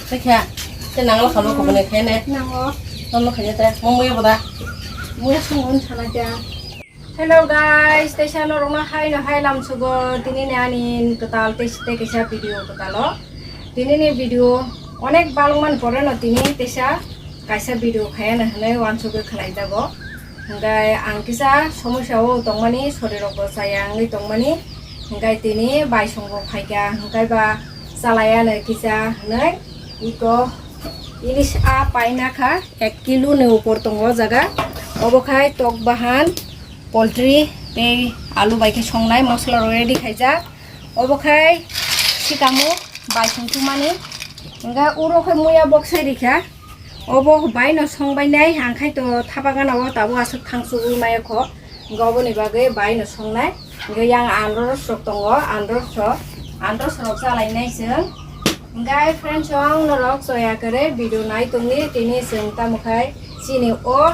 Kaya, nang lo kalau kau boleh kene. Nang lo kaya teh, mau muya pada. Muya sungun sana aja. Hello guys, station orang hai lam sugo. Dini ni anin total test kisah video total lo. Dini ni video onek balungan pore no dini tesa kisah video kaya nah wan sugo khalai jago. Hingga angkisa somusya o tongmani sore roko sayang ni tongmani. Hingga dini bai songgo kaya hingga ba salaya na kisah nah iko ilis a paina kha 1 kilo ne upor tongo jaga obokhai tok bahan poultry te alu baike songnai mosla ready khaija obokhai sikamu bai songtumani enga urokhai muya boxai rikha obo bai no songbai nai angkhai to thabagana o tabo asuk thangsu mai kho goboni bagai bai no songnai enga yang andro sok tongo andro sok salai nai seng Guys, friends, orang norok soya kere video nai tungni tini sengta mukai sini o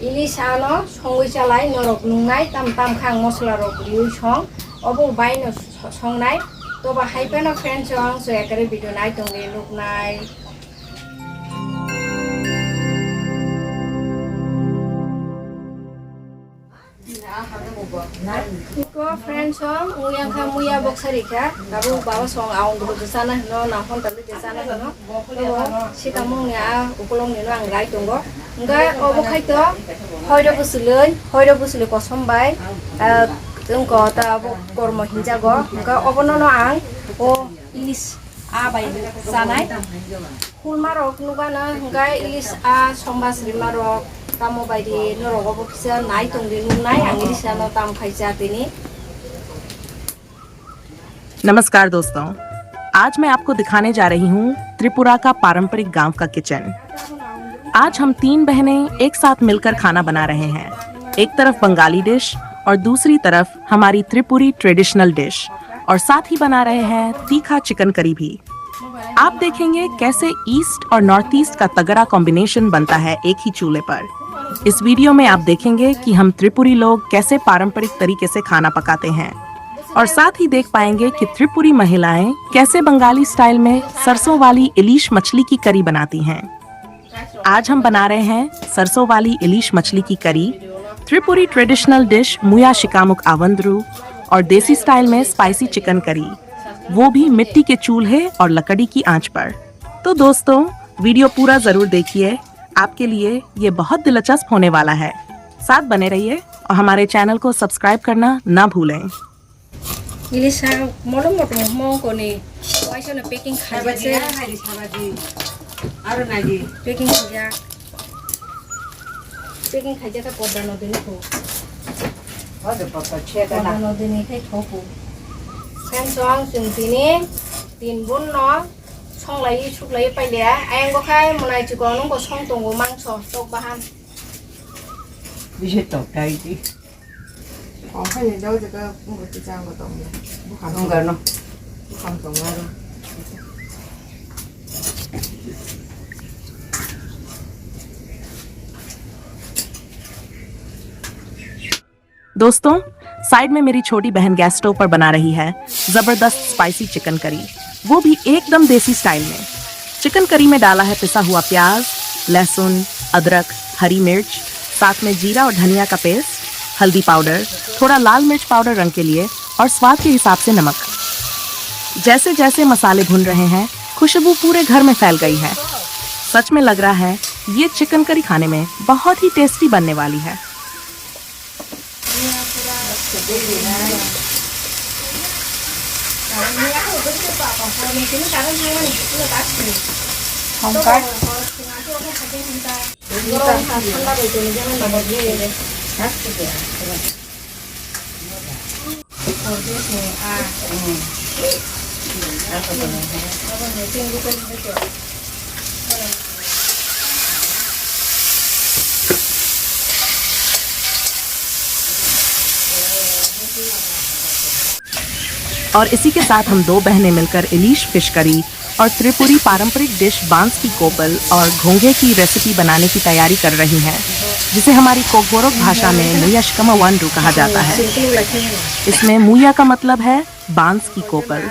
ilis ano songwi calai norok nungai tam khang mosla rok liu song obo bai no song nai to ba hai pa no friends orang soya kere video nai tungni look nai Iko friends song uyang kha muya boxari kha kabu bawa song awandru desana no na hon talu desana no sikamung ya ukulong ni no angrai tunggo enggak obokhai to hoiro busule kosom bai tungko ta kormo hinjago enggak obono no ang o ilis a bai sanai hulmarok nugana enggak ilis a sombas rimarok Kamu bai di norogo bokisa nai tungdi nunai angiri sana tam खाइजा तिनी नमस्कार दोस्तों, आज मैं आपको दिखाने जा रही हूँ त्रिपुरा का पारंपरिक गांव का किचन। आज हम 3 बहनें एक साथ मिलकर खाना बना रहे हैं। एक तरफ बंगाली डिश और दूसरी तरफ हमारी त्रिपुरी ट्रेडिशनल डिश और साथ ही बना रहे हैं तीखा चिकन करी भी। आप देखेंगे कैसे ईस्ट और नॉर्थ ईस्ट का तगड़ा कॉम्बिनेशन बनता है एक ही चूल्हे पर। इस वीडियो में आप देखेंगे कि हम त्रिपुरी लोग कैसे पारंपरिक तरीके से खाना पकाते हैं और साथ ही देख पाएंगे कि त्रिपुरी महिलाएं कैसे बंगाली स्टाइल में सरसों वाली इलीश मछली की करी बनाती हैं। आज हम बना रहे हैं सरसों वाली इलीश मछली की करी, त्रिपुरी ट्रेडिशनल डिश मुया शिकामुक आवंद्रू और देसी स्टाइल में स्पाइसी चिकन करी, वो भी मिट्टी के चूल्हे और लकड़ी की आंच पर। तो दोस्तों, वीडियो पूरा जरूर देखिए, आपके लिए ये बहुत दिलचस्प होने वाला है। साथ बने रहिए और हमारे चैनल को सब्सक्राइब करना ना भूलें। Ilisa moto mo ko ni waisa na packing khaja se aro nagi packing khaja ta poda no dini ko hoda pata cheka na no dini khai thopu kan song sing tini tin bun no song lai chuk lai pai le ang ko khai monai chu ko nung ko song tong ko mang so tok bahan Bisa tok dai di. phải gì đâu thì cái một cái trang của tổng Không cần đâu. không tổng ra đâu दोस्तों, side में मेरी छोटी बहन gas stove पर बना रही है जबरदस्त स्पाइसी चिकन करी, वो भी एकदम देसी स्टाइल में। चिकन करी में डाला है पिसा हुआ प्याज, लहसुन, अदरक, हरी मिर्च, साथ में जीरा और धनिया का पेस्ट, हल्दी पाउडर, थोड़ा लाल मिर्च पाउडर रंग के लिए और स्वाद के हिसाब से नमक। जैसे जैसे मसाले भुन रहे हैं, खुशबू पूरे घर में फैल गई है। सच में लग रहा है ये चिकन करी खाने में बहुत ही टेस्टी बनने वाली है। और इसी के साथ हम 2 बहनें मिलकर इलीश फिश करी और त्रिपुरी पारंपरिक डिश बांस की कोपल और घोंघे की रेसिपी बनाने की तैयारी कर रही हैं। जिसे हमारी कोगबोरोक भाषा में मुया शिकम अवांड्रू कहा जाता है। इसमें मुया का मतलब है बांस की कोपल,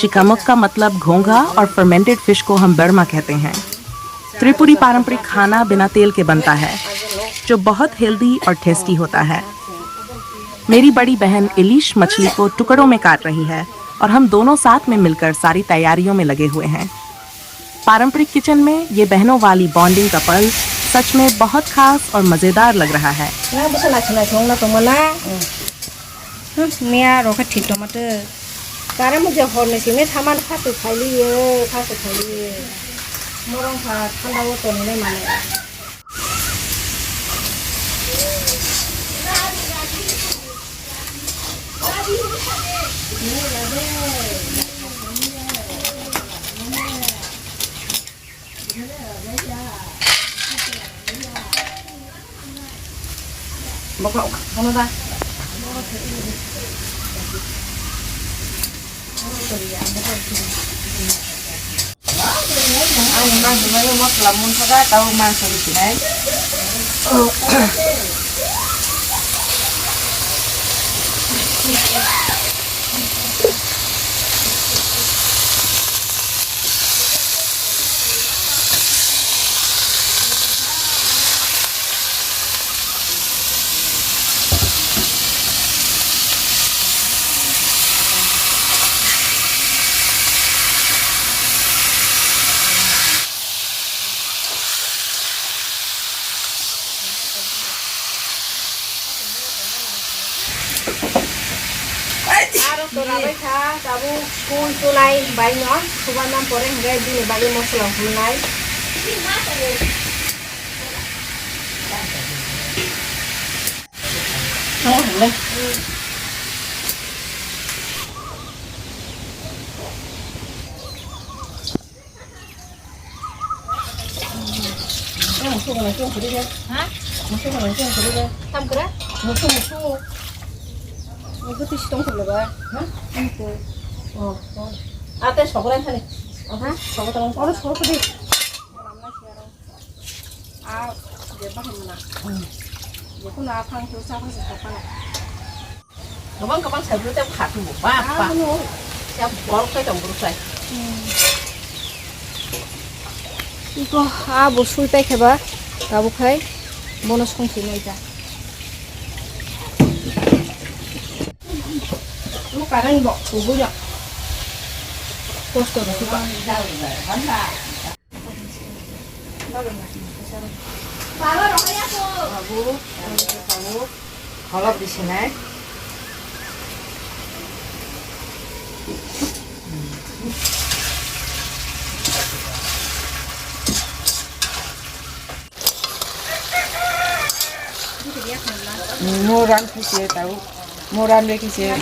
शिकामुक का मतलब घोंघा और फर्मेंटेड फिश को हम बर्मा कहते हैं। त्रिपुरी पारंपरिक खाना बिना तेल के बनता है, जो बहुत हेल्दी और टेस्टी होता है। मेरी बड़ी बहन इलिश मछली को टुकड़ों में काट रही है और हम दोनों साथ में मिलकर सारी तैयारियों में लगे हुए हैं। पारंपरिक किचन में ये बहनों वाली बॉन्डिंग का पल सच में बहुत खास और मजेदार लग रहा है। मिया रोका ठीक टमाटर कारण मुझे होने से मैं सामान फास्ट खाली मोरंग का ठंडा वो तो नहीं मानेगा। Bokok, kamu ta? Anh mang cái mấy món làm món sao tao mang sang đi đấy. Torabai tha tabu kun tunai bai no suban nam pore ngai dine bai mosla hunai Không lên. Một số này chung đi đây. Hả? Một số này chung đi đây. tam kra Một số. Một cái tông được rồi. Hả? À, cái sọc lên thôi. Hả? Sọc tao có sọc đi. a je ba hamna je kuna phang tu sa phang sa pa Các bạn sẽ biết khát một ba. Sẽ có cái đồng bự này. 이거 뭐 술때 해봐 가볼까요? 뭐는 송치 내자 이거 다른 거 누구냐? 포스터도 해봐 Kalau di sini Moran kisah tahu, moran dia kisah.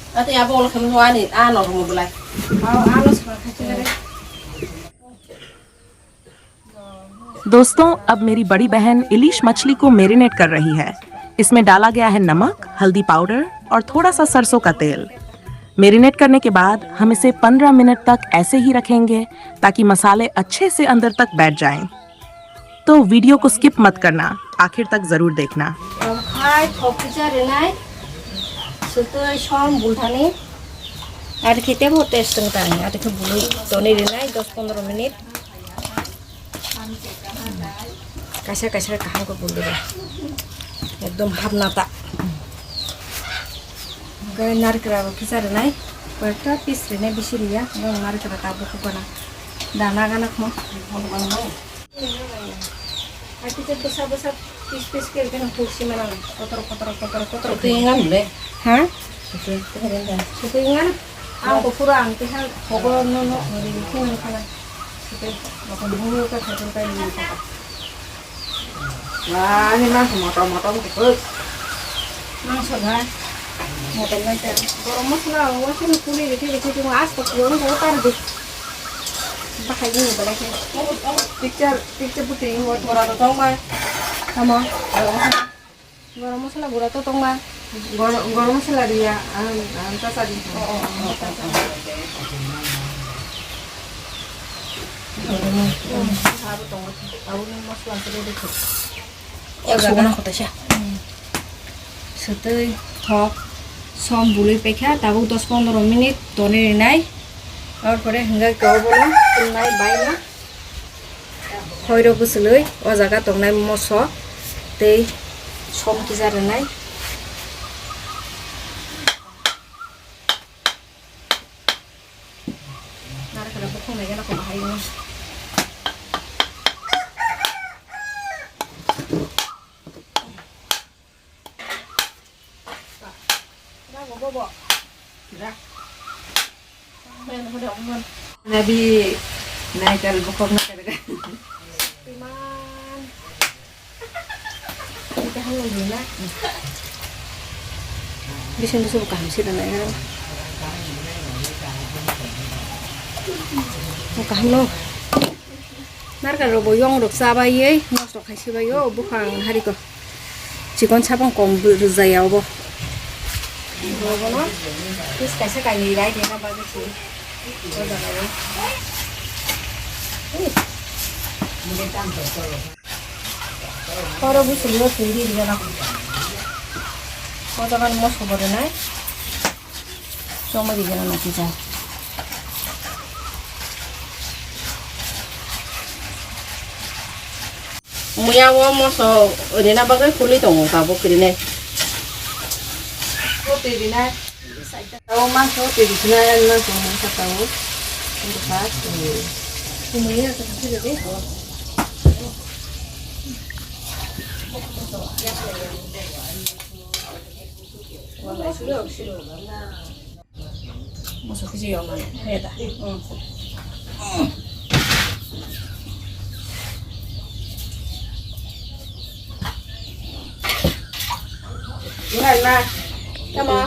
Nanti apa kalau kamu mau nih, ano kamu belai? दोस्तों, अब मेरी बड़ी बहन इलिश मछली को marinate कर रही है। इसमें डाला गया है नमक, हल्दी पाउडर और थोड़ा सा सरसों का तेल। मैरिनेट करने के बाद हम इसे 15 मिनट तक ऐसे ही रखेंगे ताकि मसाले अच्छे से अंदर तक बैठ जाएं। तो वीडियो को स्किप मत करना, आखिर तक जरूर देखना। Ada kita mau tes tentang ada kebulu Tony Renai 10-15 menit kasih kahang kebulu deh एकदम भावना ता गए नार करा किसा Renai berta pis Renai bisiriya nggak narik kera tabu kubana dana ganak mau aku tuh besar pis kira kan kursi mana kotor Itu yang boleh. hah Itu itu ingat aku kurang tiha pokok nono dari sini kalau kita makan dulu ke satu kali ini Wah, ini mah motong-motong terus. langsung kan motor nanti kalau maslah wasin kulit itu cuma asap kurang kotor deh pakai gini balik Picture putih buat orang tahu mah. sama Garam masala gura to tong ma. Goro masala dia anta tadi. haru tong tahu nih mas lan tadi deh Suka kota siya. Setui thok som buli pekha tabu 10-15 minit tone nai. তারপরে হিঙ্গা গাও বলো নাই বাইনা খয়রো বুসলই ও জায়গা তংনাই মস তেই সম কি জারে নাই নারে খালা বখং নাই না কোন হাই না না Bob ra men udah umum Nabi naikal bokong na talaga. Timan. Kita halo dina. Bisa buka mesin na yan. Buka halo. Narga robo yung rok sabayay, mas rok kasi bayo bukang hari ko. Cikon sabang kombu ruzaya obo. Robo no. Terus kasi kaya nilai dia na bagus sih. Kalau bu seliru sendiri di sana. Kalau jangan mos kepada naik, cuma di sana nanti saya. muya wo mas udah na bagai kulit tong kabu kiri Kote di na. Tahu masuk di sini langsung masuk tahu. Untuk pas. Semuanya terus jadi. masuk ke sini mana ya dah Gimana? Kamu?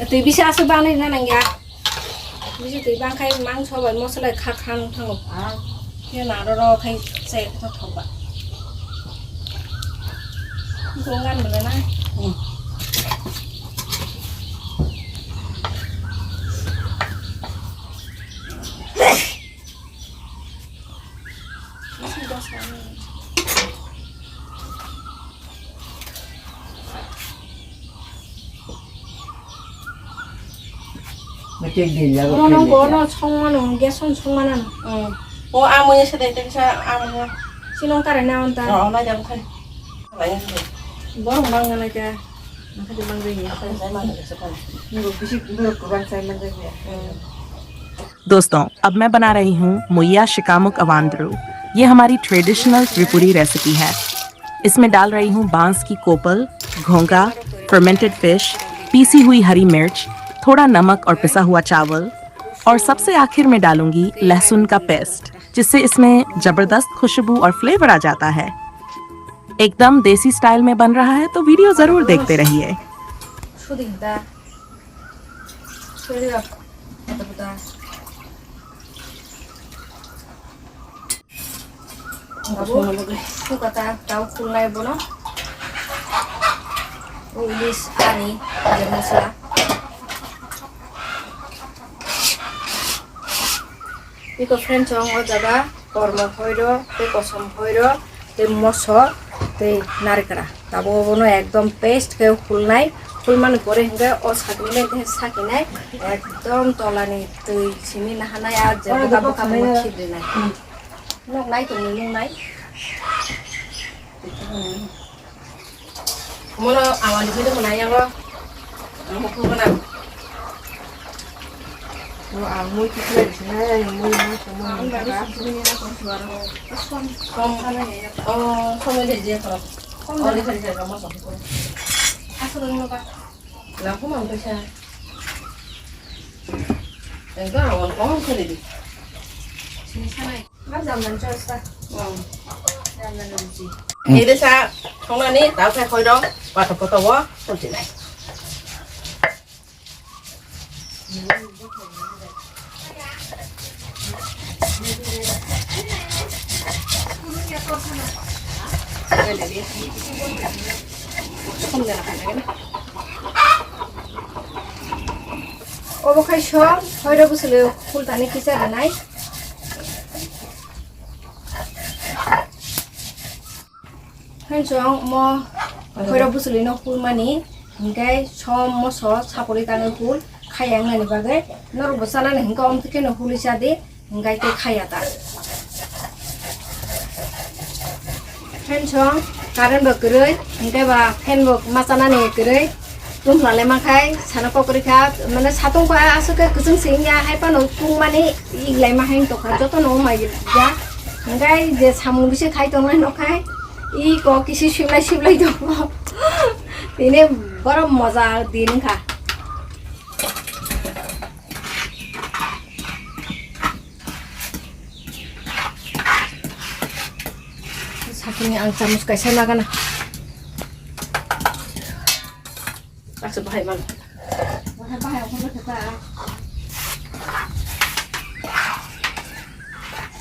Tui bisa asuh bang ni nang ya. Bisa tui bang kai mang coba masalah kakan tanggup. Dia naro kai saya tu coba. Gongan benar. Masih dos kali. Macam dia lah. Orang gono congman, geson congmanan. oh amunya sedang saya amunya Sinong karena onta. oh na jam kan banyak Borong bangan aja. Maka di mangganya. saya mana sekolah Bisik kurang saya mendengar. दोस्तों अब मैं बना रही हूँ मुइया शिकामुक अवांद्रू। ये हमारी traditional Tripuri recipe है। इसमें डाल रही हूँ बांस की कोपल, घोंगा, फर्मेंटेड फिश, पीसी हुई हरी मिर्च, थोड़ा नमक और पिसा हुआ चावल, और सबसे आखिर में डालूंगी लहसुन का पेस्ट, जिससे इसमें जबरदस्त खुशबू और फ्लेवर आ जाता है। एकदम देसी स्टाइल में बन रहा है, तो वीडियो जरूर देखते रहिए। Sudah. Sudah. Betul-betul. Aku kata tahu kulai bono. Ilish ani masala. Iko friend chong o jaga korma hoiro, te kosam hoiro, te moso, te narikara. Tabo bono ekdom paste ke kulnai. ফুলমান পরে হিঙ্গা ও সাকিনে তে সাকিনাই একদম তলানি তুই সিমি নাহানাই আর যেবো গাবো কামে খিদে নাই knock নাই তো নি নাই mana awal di sini mana yang lo mau ke mana Mui kita di sini yang mui semua kamu jadi dia kalau oh di sini kamu masuk আসলে নবা lampu mau bisa enggak awal kamu kali di সিনি সানাই আর জামান চস্তা জামান রুচি ini saya không ăn đi tao phải khơi đó và tập tập quá không chỉ này 처음 내나 가네. 어버카이 셔 허이러부슬 홀다니 기자라나이. 한정 뭐 허이러부슬이노 홀마니 인가이 처음모서 사보리 당을 홀 카양나니 바게 너로 보살라는 hinga 엄tı케는 홀이샤디 인가이 때 카야다. 한정 다른 버그를 인가이 바 팬복 마사나니 그를 좀 말레마카이 사나코그리카 만에 사동과 아스가 그중 생냐 할바노 뚱만이 이글레마 행동가 저도 너무 많이 야 인가이 이제 사무비시 가이동을 놓카이 이거 기시 쉽라이 되고 ini baru masa dini kah satunya ang camus kayak sana kan Kasih bahaya mana? bahaya aku mau coba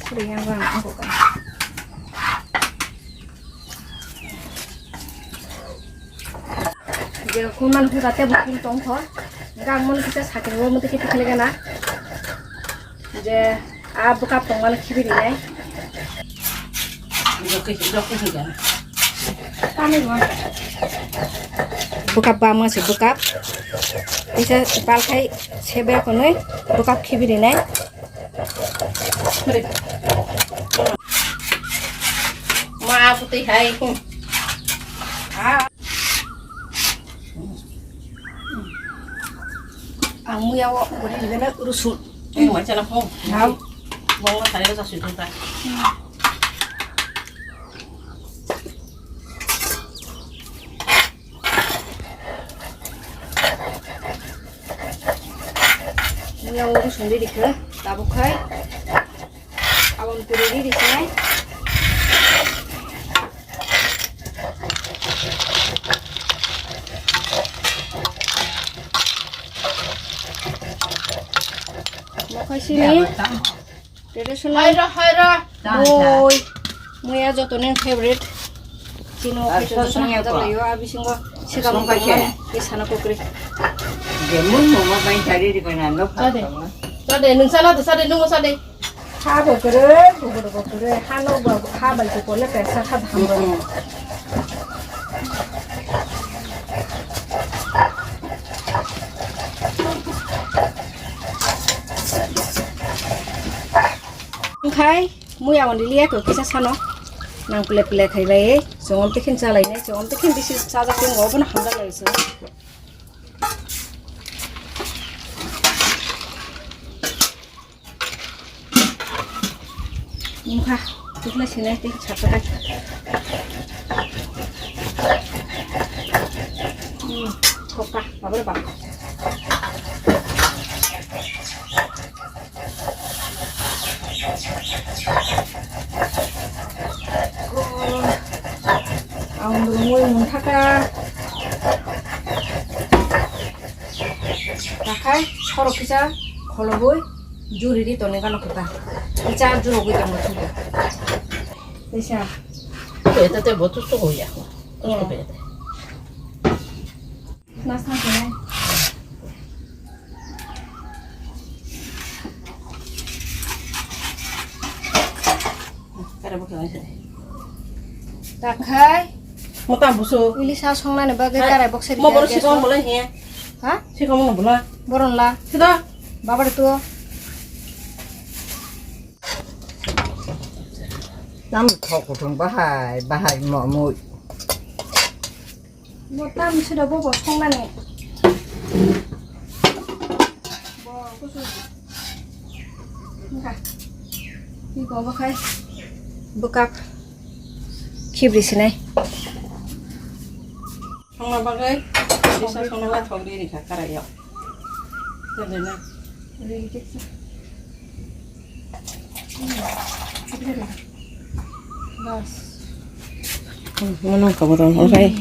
sering yang bang aku kan 이제 그만 후가 때 먹긴 똥커 그러니까 한번 그때 사기로 뭐 어떻게 되게나 이제 아부가 똥을 키비리네 이렇게 그냥. 땀이 와 부갑 바마시 부갑 이제 발카이 세배 거네 부갑 키비리네 그래. 마 putih hai. Muya udah juga rusuh. Macam apa? Tahu. Mau tadi rasa sudah tak. Muya urus sendiri ke, tabukai. Awam turun di sini. Sini, traditional. Haira. Boy, Muya jotonen favorite. Cino kita jotonen ada layo, abis ini Shikamuk Awandru di sana kokri. Gemun mau main cari di mana lo? Sade, nung nunggu sade. Ha kokri, hano ha balik kola pesa ha hamro. Khai Muya Awandru lihat kok kisah sana nang pele khai lai jom tekin chalai nai jom tekin bisi saja ke ngobon hamda lai so mukha tukla sine te chata ka kokka babar ba Awandru mui muntaka takai soro kisa koloboi juri di tone kan kita kita juru kita mau coba bisa Beta te botus to ya. Beta. nasa sini Kada bukan sini. takai Mau tambah su. Hilsa songan bagai karai box Mau baru sih kamu boleh ya? Hah? Sih kamu nggak boleh. Boron lah Sudah. babar tu Năm thọ của thằng bahai mỏ mùi. mau tam sudah bobo songan ni boh khusus enggak ini kau pakai bekap kibri sini Sama bagai. Bisa sama lah kau diri kakak ya. Jadi na. bas Mana kamu tahu orang?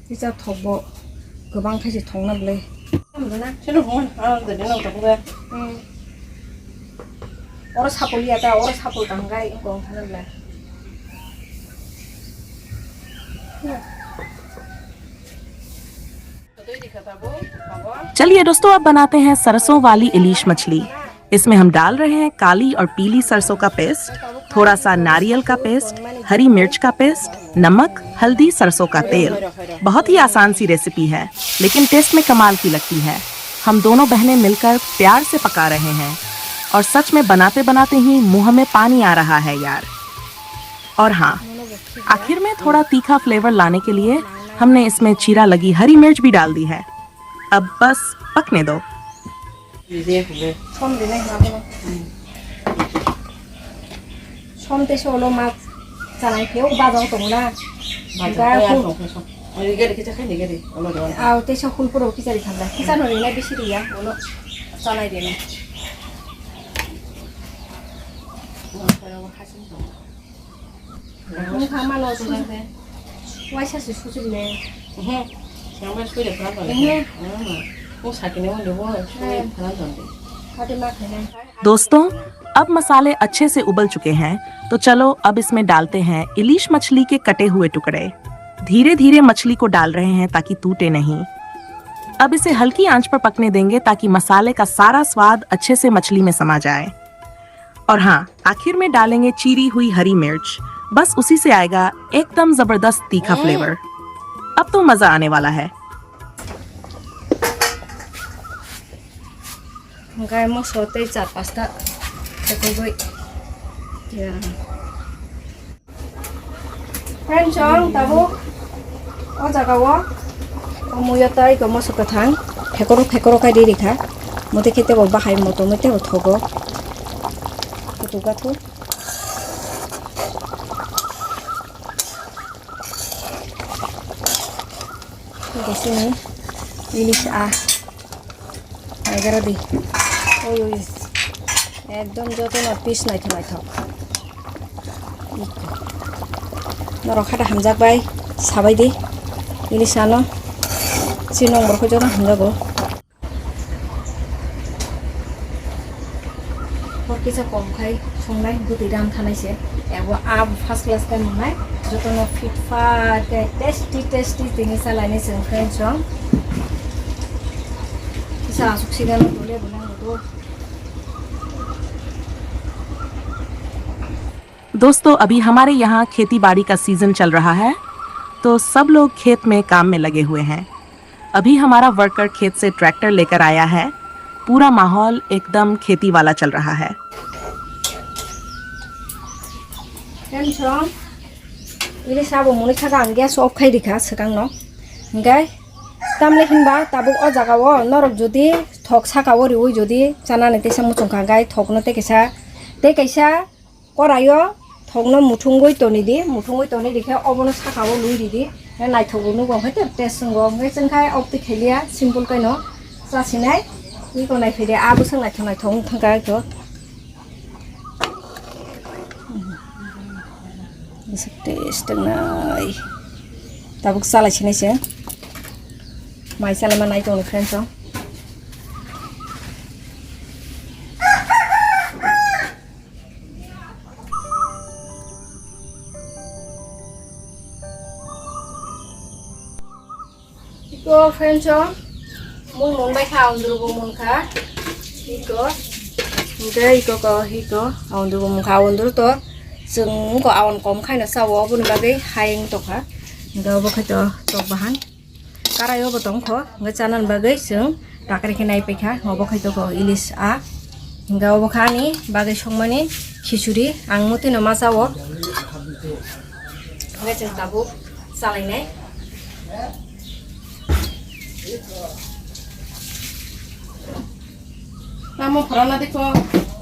bisa tobo kebang kasih tongna boleh mana Sini kamu. Jadi na kamu kan. orang sapul lihat orang sapul tanggai kau sana boleh चलिए दोस्तों, अब बनाते हैं सरसों वाली इलीश मछली। इसमें हम डाल रहे हैं काली और पीली सरसों का पेस्ट, थोड़ा सा नारियल का पेस्ट, हरी मिर्च का पेस्ट, नमक, हल्दी, सरसों का तेल। बहुत ही आसान सी रेसिपी है, लेकिन टेस्ट में कमाल की लगती है। हम दोनों बहनें मिलकर प्यार से पका रहे हैं और सच में बनाते बनाते ही मुंह में पानी आ रहा है यार। और हाँ, आखिर में थोड़ा तीखा फ्लेवर लाने के लिए हमने इसमें चीरा लगी हरी मिर्च भी डाल दी है। अब बस पकने दो। दोस्तों, अब मसाले अच्छे से उबल चुके हैं, तो चलो अब इसमें डालते हैं इलीश मछली के कटे हुए टुकड़े। धीरे धीरे मछली को डाल रहे हैं ताकि टूटे नहीं। अब इसे हल्की आंच पर पकने देंगे ताकि मसाले का सारा स्वाद अच्छे से मछली में समा जाए। और हाँ, आखिर में डालेंगे चीरी हुई हरी मिर्च। बस उसी से आएगा एकदम जबरदस्त तीखा फ्लेवर। अब तो मजा आने वाला है। Muya tay ko mo sukathan phekoro kai di rikha mote khete bo bahai moto mete othogo kutuga thu desini ilish a agara di oi ekdom joto na piece nai thok noro khata hamjak bai sabai di ilish ano Sinong berkojo na handa go. Porque sa komkai songlai guti dam thanai se. Ego ab first class kai monai. Joto no fit fat tasty things ala ni seng friend song. Kisa suksiga no dole bulang do. दोस्तों, अभी हमारे यहाँ खेती बाड़ी का season चल रहा है, तो सब लोग खेत में काम में लगे हुए हैं। अभी हमारा वर्कर खेत से ट्रैक्टर लेकर आया है। पूरा माहौल एकदम खेती वाला चल रहा है। Ini sabo muni khaga angya sof khai dikha sekang no. Ngai tamle hinba tabuk o jaga wo norok jodi thok saka wo riwi jodi chana ne tesa muchungka gai thok no te kaisa korayo thok no muthungoi toni dikhe obono saka wo lui di nai thogo no gong hete test ngo ngai chengkai opti khelia simple kai no chasinai ni ko nai phede abu sang nai thong thangka to taste nai tabuk salai chine se mai salai manai to friends so Iko friends so mun bai kha Awandru bo mun kha iko Awandru bo mun kha Awandru to sung ko awan kom khai na sawo bun bagai haing to kha ga bo khai to bahan karayo bo tong kho ga chanan bagai sung takri khinai pe kha bo khai to ko ilish a ga bo khani bagai songmani khichuri ang muti no masawo ga chang tabu salai nai Mama pernah deko,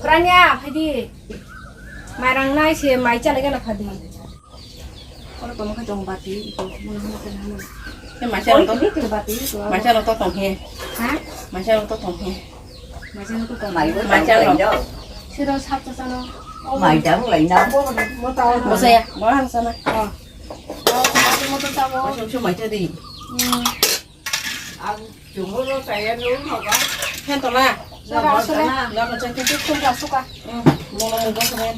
pernahnya Fadi, marang nai sih, mai cale kan Fadi. Kalau kamu kan jong bati, itu mana kan mana. Yang macam itu bati, macam itu tonghe. Hah? Macam itu tonghe. Macam itu tonghe. Macam itu. Sudah satu sana. Macam lain dah. Mau tahu? Mau saya? Mau hang sana. Oh. Mau tahu? Macam cuma itu di. Anh chúng nó phải nướng hoặc á, Hen to lah. là macam itu Suka. mau ngomong keren.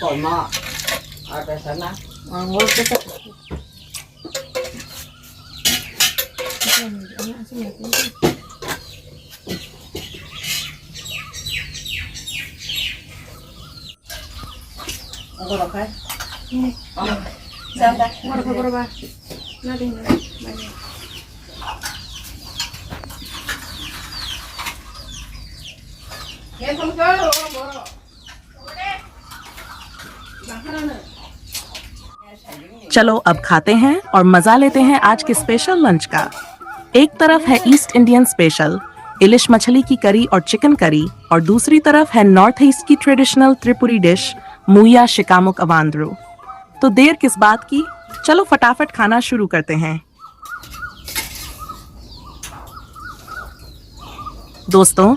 Còn mà ở đây sana, Anggur kita. Anggur apa? Ini. Sampai. Berapa? Nanti. Ya không có đâu. चलो अब खाते हैं और मजा लेते हैं आज के स्पेशल लंच का। एक तरफ है ईस्ट इंडियन स्पेशल इलिश मछली की करी और चिकन करी, और दूसरी तरफ है नॉर्थ ईस्ट की ट्रेडिशनल त्रिपुरी डिश मुया शिकामुक अवांद्रू। तो देर किस बात की, चलो फटाफट खाना शुरू करते हैं। दोस्तों,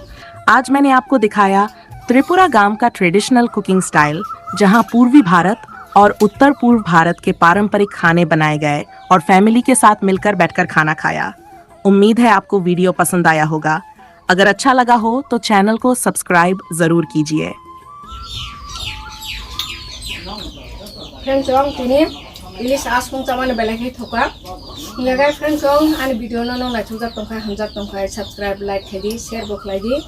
आज मैंने आपको दिखाया त्रिपुरा गांव का ट्रेडिशनल कुकिंग स्टाइल, जहां पूर्वी भारत और उत्तर पूर्व भारत के पारंपरिक खाने बनाए गए और फैमिली के साथ मिलकर बैठकर खाना खाया। उम्मीद है आपको वीडियो पसंद आया होगा। अगर अच्छा लगा हो तो चैनल को सब्सक्राइब जरूर कीजिए। Friends, ini ilis asung zaman belakang thoka. Hingga guys, friends, ani video nong na chujak tongkai hamjak tongkai subscribe like kedi share bok lagi.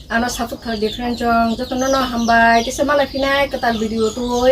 Ano support kali friends, jotono no hambai. Tise mana finai ketal video tuh.